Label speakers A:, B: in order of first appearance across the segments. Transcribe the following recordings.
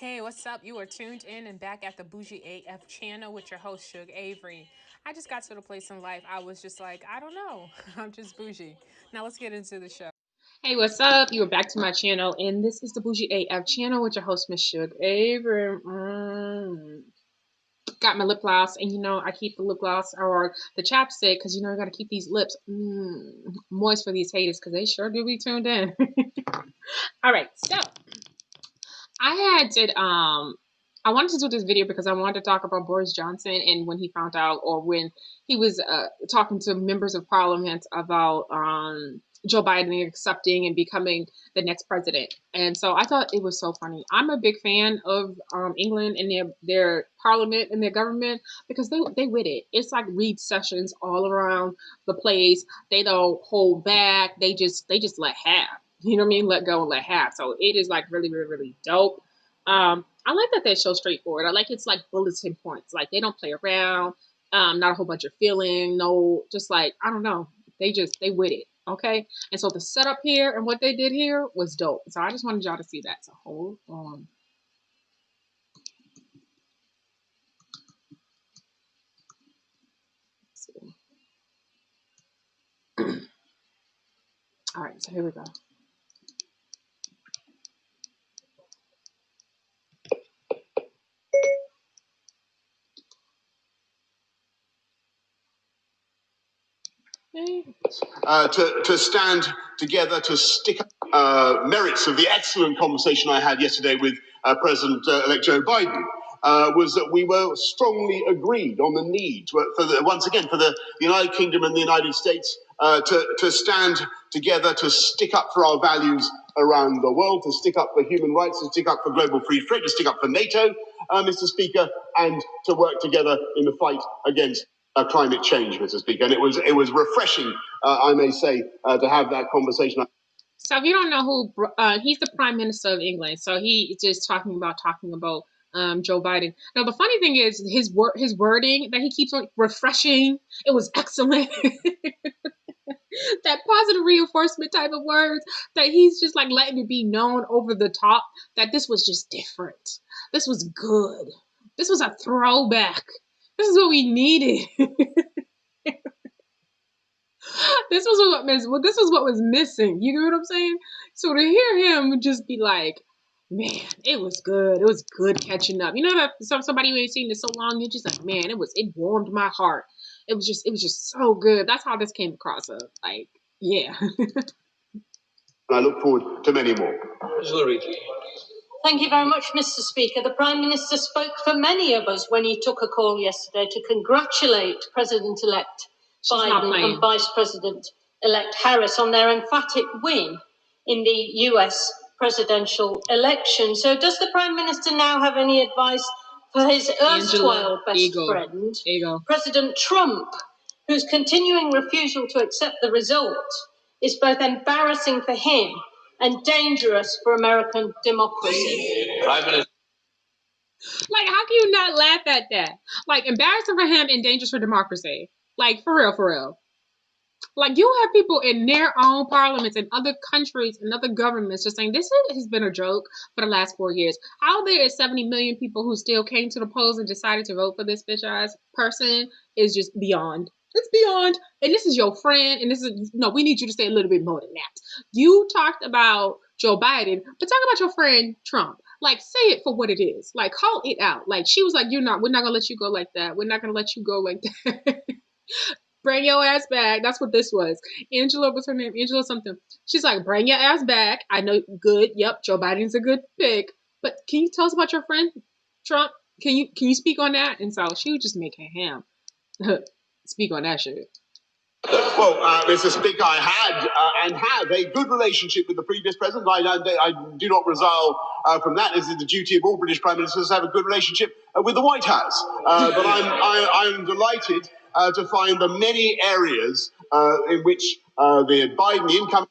A: Hey, what's up? You are tuned in and back at the Bougie AF channel with your host, Shug Avery. I just got to the place in life I was just like, I don't know. I'm just bougie. Now let's get into the show. Hey, what's up? You are back to my channel, and this is the Bougie AF channel with your host, Miss Shug Avery. Got my lip gloss, and I keep the lip gloss or the chapstick because I got to keep these lips moist for these haters because they sure do be tuned in. All right, so I wanted to do this video because I wanted to talk about Boris Johnson and when he found out, or when he was talking to members of parliament about Joe Biden accepting and becoming the next president. And so I thought it was so funny. I'm a big fan of England and their parliament and their government because they with it. It's like read sessions all around the place. They don't hold back. They just let have. You know what I mean? Let go and let have. So it is like really, really, really dope. I like that they're so straightforward. I like it's like bulletin points. Like they don't play around. Not a whole bunch of feeling. No, just like I don't know. They with it. Okay. And so the setup here and what they did here was dope. So I just wanted y'all to see that. So hold on. Let's see. All right. So here we go.
B: To stand together to stick merits of the excellent conversation I had yesterday with President-elect Joe Biden was that we were strongly agreed on the need once again for the United Kingdom and the United States to stand together to stick up for our values around the world, to stick up for human rights, to stick up for global free trade, to stick up for NATO, Mr. Speaker, and to work together in the fight against climate change, Mr. Speaker. And it was refreshing, I may say, to have that conversation.
A: So if you don't know who, he's the Prime Minister of England. So he just talking about Joe Biden. Now the funny thing is his wording that he keeps on refreshing. It was excellent. That positive reinforcement type of words that he's just like letting it be known over the top that this was just different. This was good. This was a throwback. This is what we needed. This was what was missing. You know what I'm saying? So to hear him just be like, man, it was good. It was good catching up. You know that somebody who ain't seen this so long, you're just like, man, it warmed my heart. It was just so good. That's how this came across. Like, yeah.
B: I look forward to many more.
C: Thank you very much, Mr. Speaker. The Prime Minister spoke for many of us when he took a call yesterday to congratulate President-elect Biden and Vice President-elect Harris on their emphatic win in the US presidential election. So does the Prime Minister now have any advice for his erstwhile best friend, President Trump, whose continuing refusal to accept the result is both embarrassing for him and dangerous for American democracy?
A: Like, how can you not laugh at that? Like, embarrassing for him and dangerous for democracy. Like, for real. Like, you have people in their own parliaments in other countries and other governments just saying this has been a joke for the last 4 years. How there is 70 million people who still came to the polls and decided to vote for this bitch-ass person is just beyond. It's beyond. And this is your friend. And we need you to say a little bit more than that. You talked about Joe Biden, but talk about your friend Trump. Like, say it for what it is. Like, call it out. Like, she was like, we're not going to let you go like that. We're not going to let you go like that. Bring your ass back. That's what this was. Angela, what's her name? Angela something. She's like, bring your ass back. I know, good. Yep, Joe Biden's a good pick. But can you tell us about your friend Trump? Can you speak on that? And so she would just make him speak on that shit.
B: Well, Mr. Speaker, I had and have a good relationship with the previous president. I do not resile from that. It is the duty of all British Prime Ministers to have a good relationship with the White House. But I'm delighted to find the many areas in which the incoming...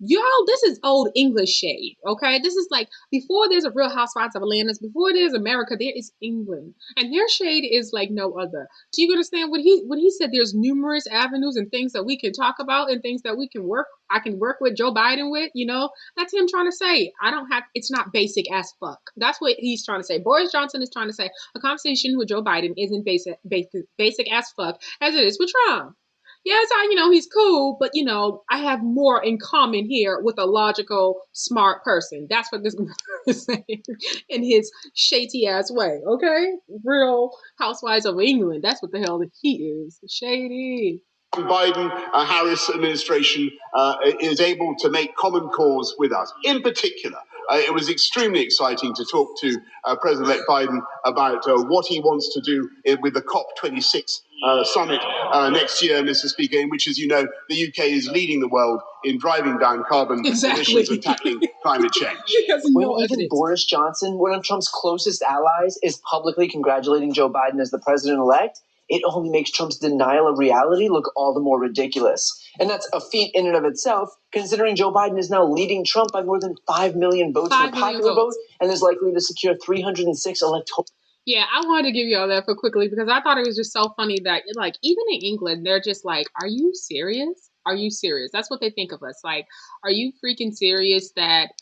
A: Y'all, this is old English shade, okay? This is like before there's a Real Housewives of Atlanta, before there's America, there is England, and their shade is like no other. Do you understand what he said? There's numerous avenues and things that we can talk about and things that we can work. I can work with Joe Biden with, you know. That's him trying to say I don't have. It's not basic as fuck. That's what he's trying to say. Boris Johnson is trying to say a conversation with Joe Biden isn't basic as fuck as it is with Trump. Yeah, it's how, you know, he's cool, but, you know, I have more in common here with a logical, smart person. That's what this is saying in his shady ass way, okay? Real Housewives of England. That's what the hell he is. Shady.
B: Biden-Harris administration is able to make common cause with us. In particular, it was extremely exciting to talk to President-elect Biden about what he wants to do with the COP26 summit next year, Mr. Speaker, in which, as you know, the UK is leading the world in driving down carbon emissions and tackling climate change.
D: When even Boris Johnson, one of Trump's closest allies, is publicly congratulating Joe Biden as the president-elect, it only makes Trump's denial of reality look all the more ridiculous. And that's a feat in and of itself, considering Joe Biden is now leading Trump by more than 5 million votes in the popular vote and is likely to secure 306 electoral.
A: Yeah, I wanted to give you all that for quickly because I thought it was just so funny that, like, even in England, they're just like, are you serious? Are you serious? That's what they think of us. Like, are you freaking serious that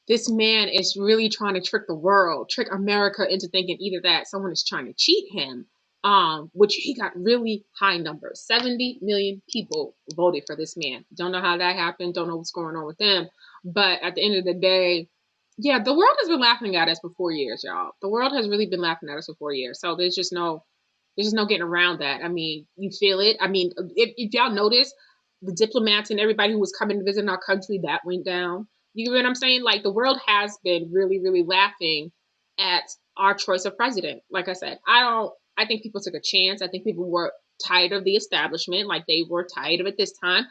A: this man is really trying to trick the world, trick America into thinking either that someone is trying to cheat him, which he got really high numbers. 70 million people voted for this man. Don't know how that happened. Don't know what's going on with them. But at the end of the day, yeah, the world has been laughing at us for 4 years, y'all. The world has really been laughing at us for 4 years. So there's just no getting around that. I mean, you feel it. I mean, if y'all notice, the diplomats and everybody who was coming to visit our country, that went down. You know what I'm saying? Like, the world has been really, really laughing at our choice of president. Like I said, I think people took a chance. I think people were tired of the establishment, like they were tired of it this time.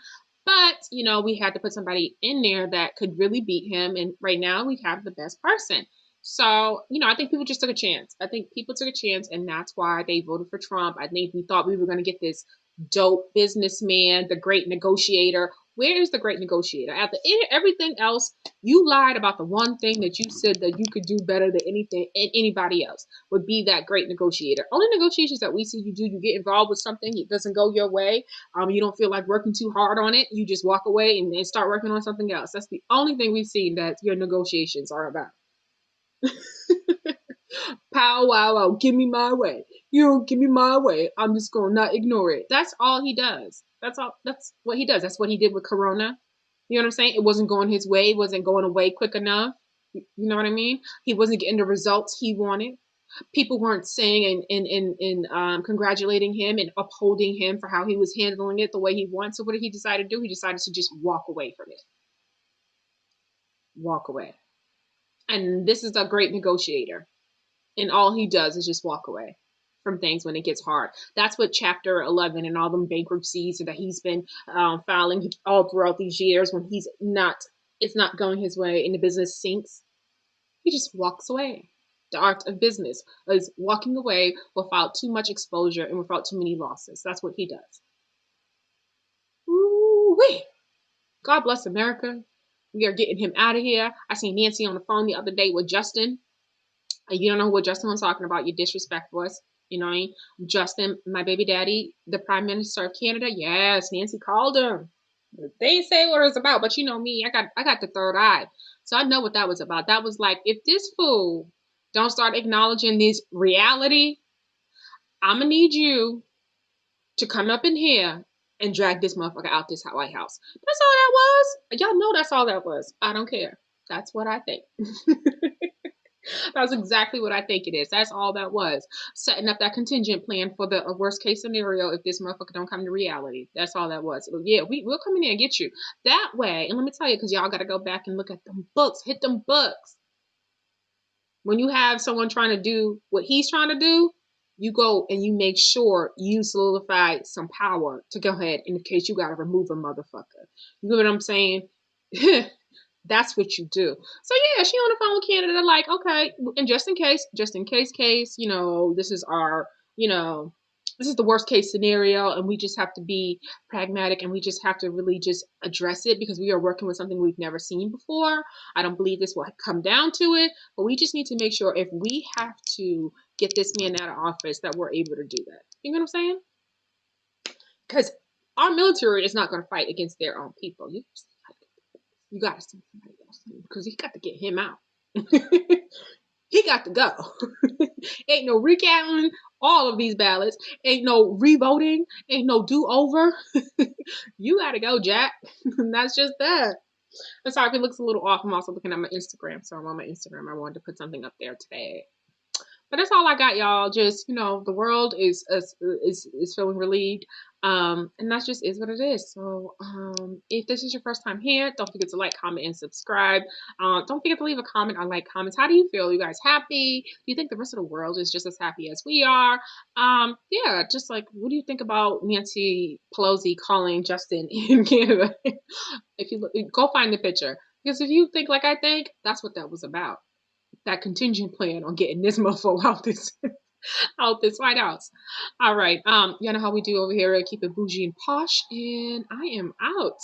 A: But, you know, we had to put somebody in there that could really beat him. And right now we have the best person. So, you know, I think people just took a chance. I think people took a chance, and that's why they voted for Trump. I think we thought we were going to get this dope businessman, the great negotiator. Where is the great negotiator? After everything else, you lied about the one thing that you said that you could do better than anybody else would be that great negotiator. Only negotiations that we see you do, you get involved with something, it doesn't go your way. You don't feel like working too hard on it. You just walk away and start working on something else. That's the only thing we've seen that your negotiations are about. Pow wow wow, give me my way. You don't give me my way, I'm just gonna not ignore it. That's all he does. That's what he does. That's what he did with Corona. You know what I'm saying? It wasn't going his way, it wasn't going away quick enough. You know what I mean? He wasn't getting the results he wanted. People weren't saying and congratulating him and upholding him for how he was handling it the way he wants. So what did he decide to do? He decided to just walk away from it. Walk away. And this is a great negotiator. And all he does is just walk away from things when it gets hard. That's what Chapter 11 and all them bankruptcies that he's been filing all throughout these years when it's not going his way and the business sinks. He just walks away. The art of business is walking away without too much exposure and without too many losses. That's what he does. Ooh-wee. God bless America. We are getting him out of here. I seen Nancy on the phone the other day with Justin. You don't know what Justin was talking about. You disrespectful us. You know what I mean? Justin, my baby daddy, the Prime Minister of Canada. Yes, Nancy called him. They didn't say what it was about, but you know me, I got the third eye. So I know what that was about. That was like, if this fool don't start acknowledging this reality, I'm going to need you to come up in here and drag this motherfucker out this White House. That's all that was. Y'all know that's all that was. I don't care. That's what I think. That's exactly what I think it is. That's all that was. Setting up that contingent plan for the worst case scenario if this motherfucker don't come to reality. That's all that was. But yeah, we'll come in there and get you. That way, and let me tell you, because y'all got to go back and look at them books. Hit them books. When you have someone trying to do what he's trying to do, you go and you make sure you solidify some power to go ahead in case you got to remove a motherfucker. You know what I'm saying? That's what you do. So yeah, she on the phone with Canada, like, okay, and just in case, you know, this is our, you know, this is the worst case scenario, and we just have to be pragmatic, and we just have to really just address it, because we are working with something we've never seen before. I don't believe this will come down to it, but we just need to make sure if we have to get this man out of office that we're able to do that. You know what I'm saying? Because our military is not going to fight against their own people. You got to send somebody else, because you got to get him out. He got to go. Ain't no recounting all of these ballots. Ain't no revoting. Ain't no do-over. You got to go, Jack. And that's just that. I'm sorry if it looks a little off. I'm also looking at my Instagram. So I'm on my Instagram. I wanted to put something up there today. But that's all I got, y'all. Just, the world is feeling relieved. And that just is what it is. So if this is your first time here, don't forget to like, comment, and subscribe. Don't forget to leave a comment. I like comments. How do you feel? Are you guys happy? Do you think the rest of the world is just as happy as we are? Yeah, just like, what do you think about Nancy Pelosi calling Justin in Canada? If you look, go find the picture. Because if you think like I think, that's what that was about. That contingent plan on getting this mofo out this White House. All right. You know how we do over here. Keep it bougie and posh. And I am out.